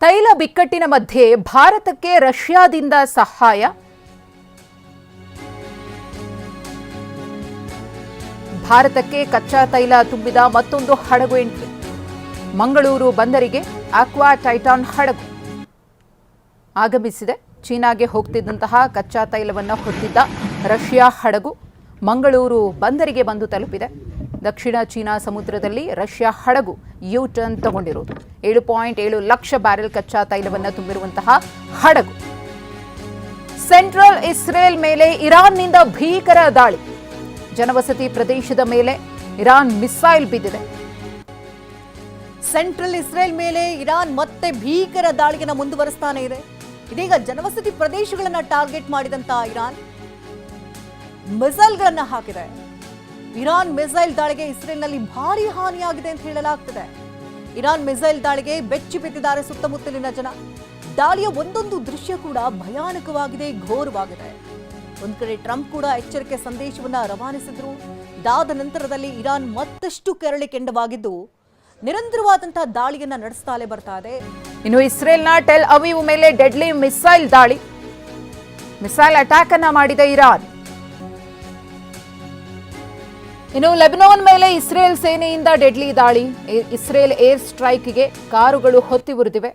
ತೈಲ ಬಿಕ್ಕಟ್ಟಿನ ಮಧ್ಯೆ ಭಾರತಕ್ಕೆ ರಷ್ಯಾದಿಂದ ಸಹಾಯ. ಭಾರತಕ್ಕೆ ಕಚ್ಚಾ ತೈಲ ತುಂಬಿದ ಮತ್ತೊಂದು ಹಡಗು ಎಂಟ್ರಿ. ಮಂಗಳೂರು ಬಂದರಿಗೆ ಆಕ್ವಾ ಟೈಟಾನ್ ಹಡಗು ಆಗಮಿಸಿದೆ. ಚೀನಾಗೆ ಹೋಗ್ತಿದ್ದಂತಹ ಕಚ್ಚಾ ತೈಲವನ್ನು ಹೊತ್ತಿದ್ದ ರಷ್ಯಾ ಹಡಗು ಮಂಗಳೂರು ಬಂದರಿಗೆ ಬಂದು ತಲುಪಿದೆ. ದಕ್ಷಿಣ ಚೀನಾ ಸಮುದ್ರದಲ್ಲಿ ರಷ್ಯಾ ಹಡಗು ಯು ಟರ್ನ್ ತಗೊಂಡಿರುವುದು. 7.7 ಲಕ್ಷ ಬ್ಯಾರೆಲ್ ಕಚ್ಚಾ ತೈಲವನ್ನು ತುಂಬಿರುವಂತಹ ಹಡಗು. ಸೆಂಟ್ರಲ್ ಇಸ್ರೇಲ್ ಮೇಲೆ ಇರಾನ್ನಿಂದ ಭೀಕರ ದಾಳಿ. ಜನವಸತಿ ಪ್ರದೇಶದ ಮೇಲೆ ಇರಾನ್ ಮಿಸೈಲ್ ಬಿದ್ದಿದೆ. ಸೆಂಟ್ರಲ್ ಇಸ್ರೇಲ್ ಮೇಲೆ ಇರಾನ್ ಮತ್ತೆ ಭೀಕರ ದಾಳಿಯನ್ನು ಮುಂದುವರಿಸ್ತಾನೆ ಇದೆ. ಇದೀಗ ಜನವಸತಿ ಪ್ರದೇಶಗಳನ್ನು ಟಾರ್ಗೆಟ್ ಮಾಡಿದಂತ ಇರಾನ್ ಮಿಸೈಲ್ಗಳನ್ನ ಹಾಕಿದೆ. ಇರಾನ್ ಮಿಸೈಲ್ ದಾಳಿಗೆ ಇಸ್ರೇಲ್ನಲ್ಲಿ ಭಾರಿ ಹಾನಿಯಾಗಿದೆ ಅಂತ ಹೇಳಲಾಗ್ತಿದೆ. ಇರಾನ್ ಮಿಸೈಲ್ ದಾಳಿಗೆ ಬೆಚ್ಚಿ ಬಿದ್ದಿದ್ದಾರೆ ಸುತ್ತಮುತ್ತಲಿನ ಜನ. ದಾಳಿಯ ಒಂದೊಂದು ದೃಶ್ಯ ಕೂಡ ಭಯಾನಕವಾಗಿದೆ, ಘೋರವಾಗಿದೆ. ಒಂದ್ ಕಡೆ ಟ್ರಂಪ್ ಕೂಡ ಎಚ್ಚರಿಕೆ ಸಂದೇಶವನ್ನ ರವಾನಿಸಿದ್ರು. ಇದಾದ ನಂತರದಲ್ಲಿ ಇರಾನ್ ಮತ್ತಷ್ಟು ಕೆರಳಿ ಕೆಂಡವಾಗಿದ್ದು ನಿರಂತರವಾದಂತಹ ದಾಳಿಯನ್ನ ನಡೆಸ್ತಾಲೆ ಬರ್ತಾ ಇದೆ. ಇನ್ನು ಇಸ್ರೇಲ್ನ ಟೆಲ್ ಅವೀವ್ ಮೇಲೆ ಡೆಡ್ಲಿ ಮಿಸೈಲ್ ದಾಳಿ. ಮಿಸೈಲ್ ಅಟ್ಯಾಕ್ ಅನ್ನ ಮಾಡಿದ ಇರಾನ್. ಇನ್ನು ಲೆಬನಾನ್ ಮೇಲೆ ಇಸ್ರೇಲ್ ಸೇನೆಯಿಂದ ಡೆಡ್ಲಿ ದಾಳಿ. ಇಸ್ರೇಲ್ ಏರ್ ಸ್ಟ್ರೈಕ್ಗೆ ಕಾರುಗಳು ಹೊತ್ತಿ ಉರಿದಿವೆ.